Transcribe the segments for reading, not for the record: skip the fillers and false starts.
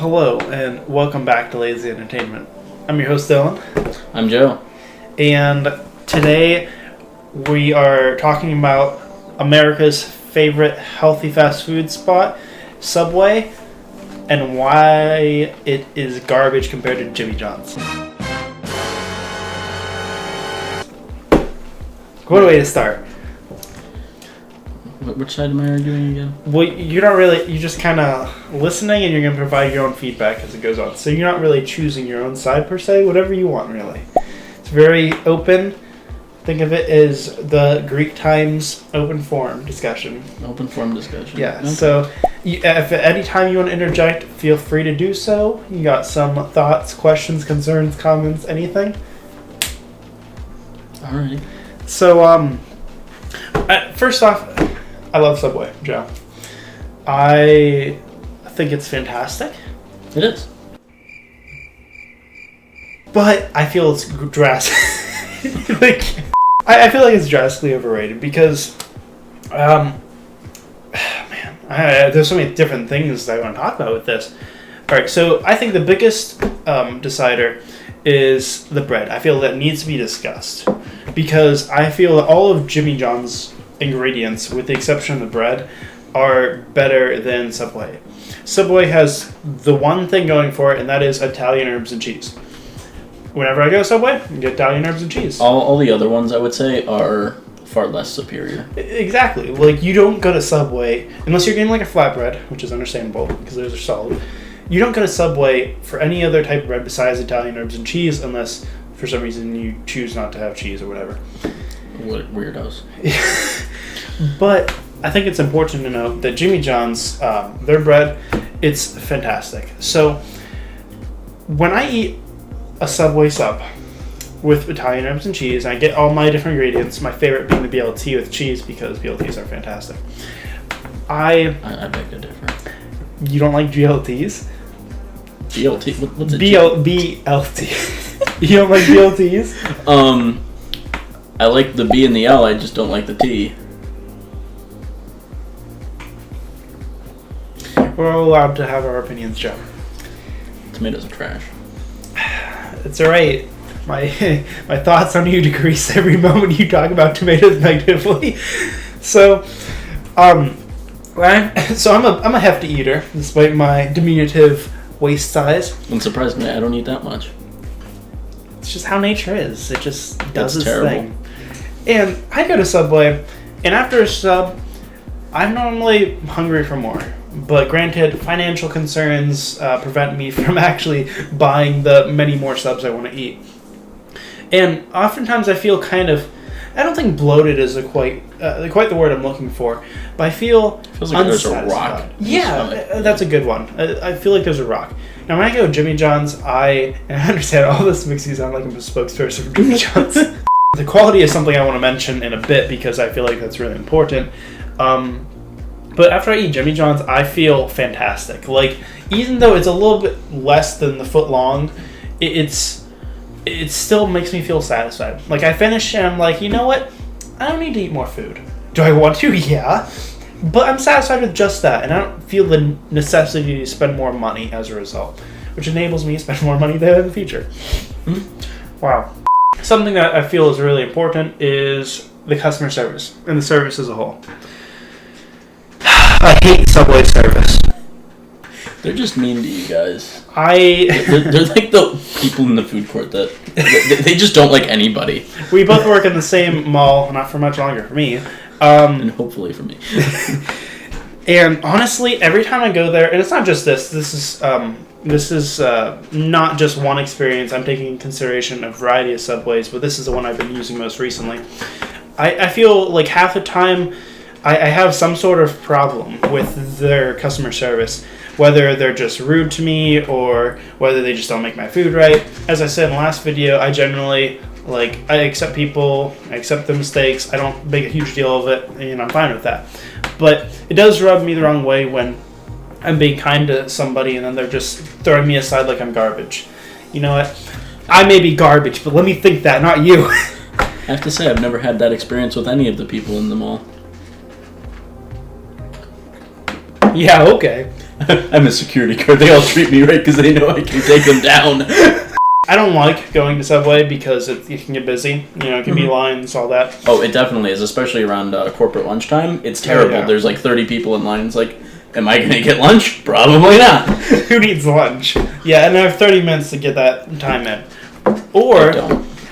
Hello, and welcome back to Lazy Entertainment. I'm your host, Dylan. I'm Joe. And today we are talking about America's favorite healthy fast food spot, Subway, and why it is garbage compared to Jimmy John's. What a way to start. Which side am I arguing again? Well, you're just kind of listening and you're going to provide your own feedback as it goes on. So you're not really choosing your own side per se, whatever you want really. It's very open. Think of it as the Greek times open forum discussion. Open forum discussion. Yeah, okay. So if at any time you want to interject, feel free to do so. You got some thoughts, questions, concerns, comments, anything? Alrighty. So, first off, I love Subway, Joe. I think it's fantastic. It is. But I feel it's drastic. I feel like it's drastically overrated because, there's so many different things that I want to talk about with this. Alright, so I think the biggest decider is the bread. I feel that needs to be discussed because I feel that all of Jimmy John's ingredients, with the exception of the bread, are better than Subway. Subway has the one thing going for it, and that is Italian herbs and cheese. Whenever I go to Subway, I get Italian herbs and cheese. All the other ones, I would say, are far less superior. Exactly. Like, you don't go to Subway, unless you're getting like a flatbread, which is understandable, because those are solid. You don't go to Subway for any other type of bread besides Italian herbs and cheese, unless for some reason you choose not to have cheese or whatever. What weirdos. But I think it's important to note that Jimmy John's, their bread, it's fantastic. So when I eat a Subway sub with Italian herbs and cheese, I get all my different ingredients, my favorite being the BLT with cheese because BLTs are fantastic. I beg to differ. You don't like GLTs? BLT? What's it? BLT. You don't like BLTs? I like the B and the L, I just don't like the T. We're all allowed to have our opinions, Joe. Tomatoes are trash. It's alright. My thoughts on you decrease every moment you talk about tomatoes negatively. So, I'm a hefty eater, despite my diminutive waist size. And surprisingly, I don't eat that much. It's just how nature is. It just does its terrible thing. And I go to Subway, and after a sub, I'm normally hungry for more. But granted, financial concerns prevent me from actually buying the many more subs I want to eat. And oftentimes I feel kind of, I don't think bloated is quite the word I'm looking for, but I feel feels like there's a rock. Yeah, that's a good one. I feel like there's a rock. Now when I go to Jimmy John's, I understand all this makes me sound like I'm a spokesperson for Jimmy John's. The quality is something I want to mention in a bit because I feel like that's really important. But after I eat Jimmy John's, I feel fantastic. Like, even though it's a little bit less than the foot long, it still makes me feel satisfied. Like, I finish and I'm like, you know what? I don't need to eat more food. Do I want to? Yeah. But I'm satisfied with just that, and I don't feel the necessity to spend more money as a result, which enables me to spend more money there in the future. Wow. Something that I feel is really important is the customer service, and the service as a whole. I hate Subway service. They're just mean to you guys. They're like the people in the food court that they just don't like anybody. We both work in the same mall, not for much longer for me. And hopefully for me. And honestly, every time I go there, and it's not just this. This is not just one experience. I'm taking into consideration a variety of Subways, but this is the one I've been using most recently. I feel like half the time I have some sort of problem with their customer service, whether they're just rude to me or whether they just don't make my food right. As I said in the last video, I generally, I accept people, I accept their mistakes, I don't make a huge deal of it, and I'm fine with that. But it does rub me the wrong way when I'm being kind to somebody and then they're just throwing me aside like I'm garbage. You know what? I may be garbage, but let me think that, not you. I have to say, I've never had that experience with any of the people in the mall. Yeah, okay. I'm a security guard. They all treat me right because they know I can take them down. I don't like going to Subway because it can get busy. It can be lines, all that. Oh, it definitely is, especially around corporate lunchtime. It's terrible. Yeah. There's like 30 people in line. It's like, am I going to get lunch? Probably not. Who needs lunch? Yeah, and I have 30 minutes to get that time in. Or...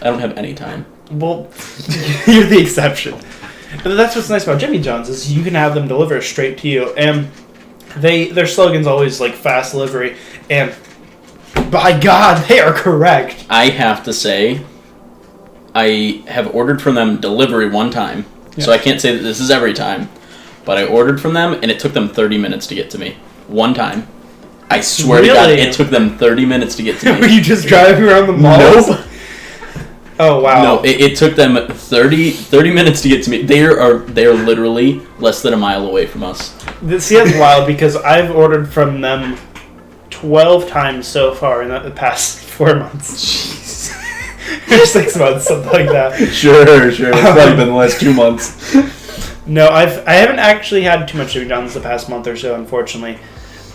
I don't have any time. Well, you're the exception. But that's what's nice about Jimmy John's is you can have them deliver straight to you. And their slogan's always like fast delivery. And by God, they are correct. I have to say, I have ordered from them delivery one time. Yeah. So I can't say that this is every time. But I ordered from them, and it took them 30 minutes to get to me. One time. I swear to God, it took them 30 minutes to get to me. Were you just driving around the mall? Nope. Oh, wow. No, it took them 30 minutes to get to me. They are literally less than a mile away from us. See, that's wild, because I've ordered from them 12 times so far in the past 4 months. Jeez. Or 6 months, something like that. Sure. It's probably been the last 2 months. No, I haven't actually had too much Jimmy John's the past month or so, unfortunately.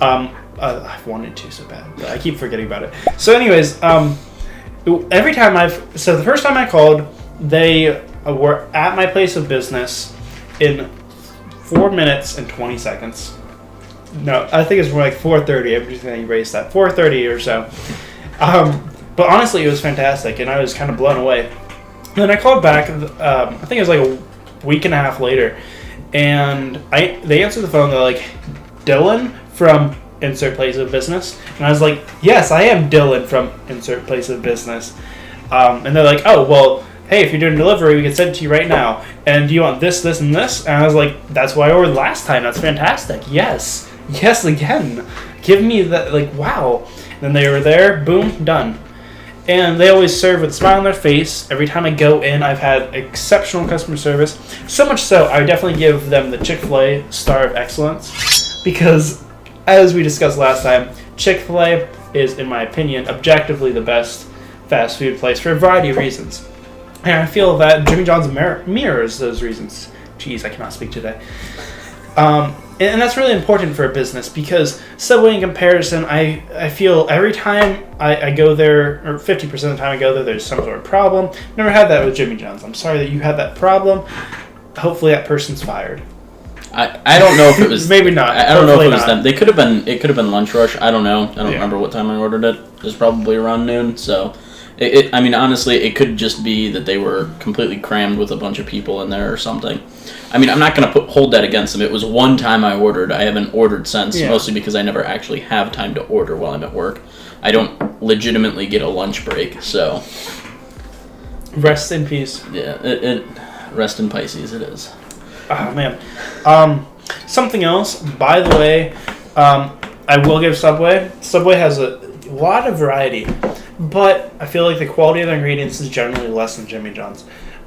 I've wanted to so bad, but I keep forgetting about it. So anyways, every time the first time I called, they were at my place of business in 4 minutes and 20 seconds. No, I think it's more like 4:30. I'm just going to erase that. 4:30 or so. But honestly, it was fantastic, and I was kind of blown away. Then I called back, I think it was like a week and a half later, and they answered the phone. They're like, Dylan from insert place of business. And I was like, yes, I am Dylan from insert place of business. And they're like, oh, well, hey, if you're doing delivery, we can send it to you right now. And do you want this, this, and this? And I was like, that's what I ordered last time. That's fantastic. Yes again. Give me that, like, wow. And then they were there, boom, done. And they always serve with a smile on their face. Every time I go in, I've had exceptional customer service. So much so, I definitely give them the Chick-fil-A Star of Excellence. Because, as we discussed last time, Chick-fil-A is, in my opinion, objectively the best fast food place for a variety of reasons. And I feel that Jimmy John's mirrors those reasons. Jeez, I cannot speak today. And that's really important for a business because Subway in comparison, I feel every time I go there, or 50% of the time I go there, there's some sort of problem. Never had that with Jimmy John's. I'm sorry that you had that problem. Hopefully that person's fired. I don't know if it was maybe not. I don't know if it was them. It could have been lunch rush. I don't know. I don't remember what time I ordered it. It was probably around noon. So, I mean, honestly, it could just be that they were completely crammed with a bunch of people in there or something. I mean, I'm not going to hold that against them. It was one time I ordered. I haven't ordered since, mostly because I never actually have time to order while I'm at work. I don't legitimately get a lunch break, so. Rest in peace. Yeah, rest in Pisces, it is. Oh, man. Something else, by the way, I will give Subway. Subway has a lot of variety, but I feel like the quality of the ingredients is generally less than Jimmy John's.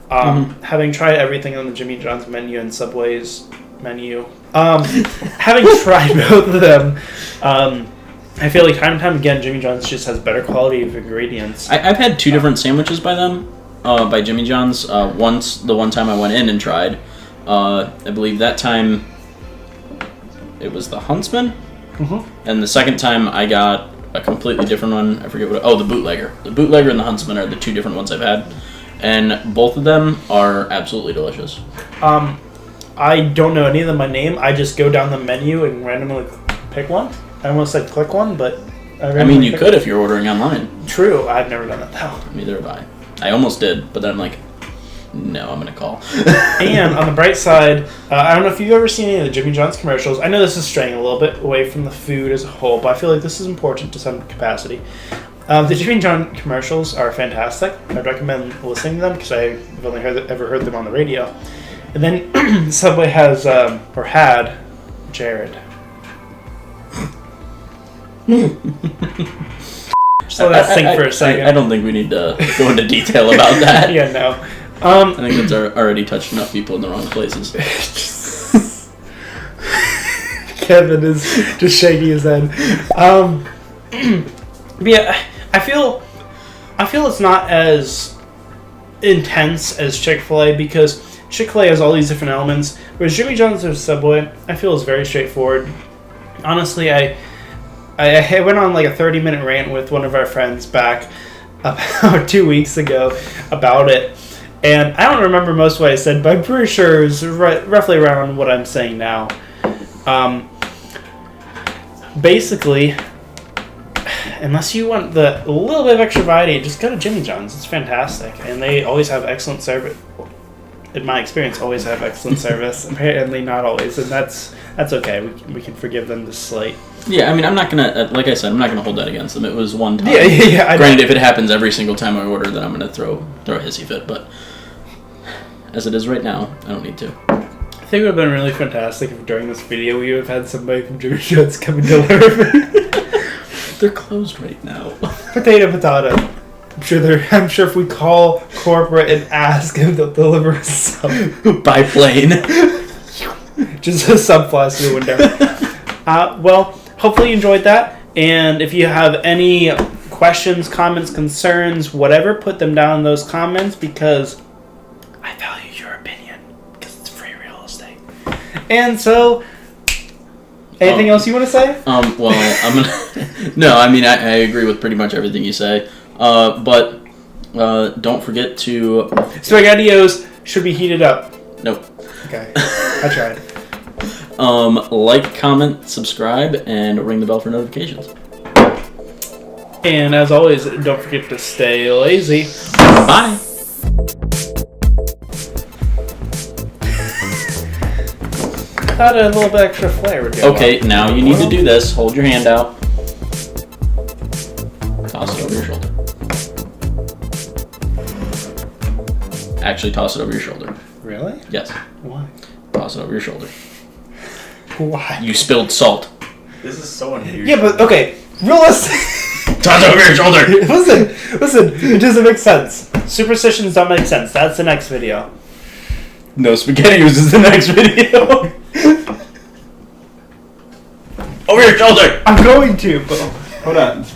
Having tried everything on the Jimmy John's menu and Subway's menu, having tried both of them, I feel like time and time again, Jimmy John's just has better quality of ingredients. I've had two different sandwiches by them, by Jimmy John's. Once, the one time I went in and tried, I believe that time it was the Huntsman, and the second time I got a completely different one. I forget what. The Bootlegger. The Bootlegger and the Huntsman are the two different ones I've had, and both of them are absolutely delicious. I don't know any of them by name. I just go down the menu and randomly pick one. I almost said click one, but I mean, you could if you're ordering online. True, I've never done that though. Neither have I. I almost did, but then I'm like, no, I'm going to call. And on the bright side, I don't know if you've ever seen any of the Jimmy John's commercials. I know this is straying a little bit away from the food as a whole, but I feel like this is important to some capacity. The Jimmy John commercials are fantastic. I'd recommend listening to them because I've only ever heard them on the radio. And then Subway has, or had, Jared. Just let that sink for a second. I don't think we need to go into detail about that. Yeah, no. I think that's already touched enough people in the wrong places. Kevin is just shaking his head. But yeah, I feel it's not as intense as Chick-fil-A because Chick-fil-A has all these different elements, whereas Jimmy John's or Subway, I feel is very straightforward. Honestly, I went on like a 30-minute rant with one of our friends back about 2 weeks ago about it. And I don't remember most of what I said, but I'm pretty sure it was roughly around what I'm saying now. Basically, unless you want a little bit of extra variety, just go to Jimmy John's. It's fantastic. And they always have excellent service. In my experience, always have excellent service. Apparently not always, and that's okay. We can forgive them this slight. Yeah, I mean, I'm not going to, like I said, I'm not going to hold that against them. It was one time. Yeah. Granted, if it happens every single time I order, then I'm going to throw a hissy fit. But as it is right now, I don't need to. I think it would have been really fantastic if during this video we would have had somebody from Jimmy John's come and deliver. They're closed right now. Potato. I'm sure if we call corporate and ask if they'll deliver us some by plane. Just a sub flask in the window. Well, hopefully you enjoyed that. And if you have any questions, comments, concerns, whatever, put them down in those comments because I value your opinion because it's free real estate. And so, anything else you want to say? Well, I'm gonna. No, I mean I agree with pretty much everything you say. But don't forget to. SpaghettiOs should be heated up. Nope. Okay, I tried. Like, comment, subscribe, and ring the bell for notifications. And as always, don't forget to stay lazy. Bye. Thought a little bit extra flair would go Okay, well. now you need to do this. Hold your hand out. Toss it over your shoulder. Actually, toss it over your shoulder. Really? Yes. Why? Toss it over your shoulder. Why? You spilled salt. This is so unusual. Yeah, but okay, realistic. Toss it over your shoulder. listen. It doesn't make sense. Superstitions don't make sense. That's the next video. No SpaghettiOs is the next video. Over your shoulder. I'm going to, but Hold on.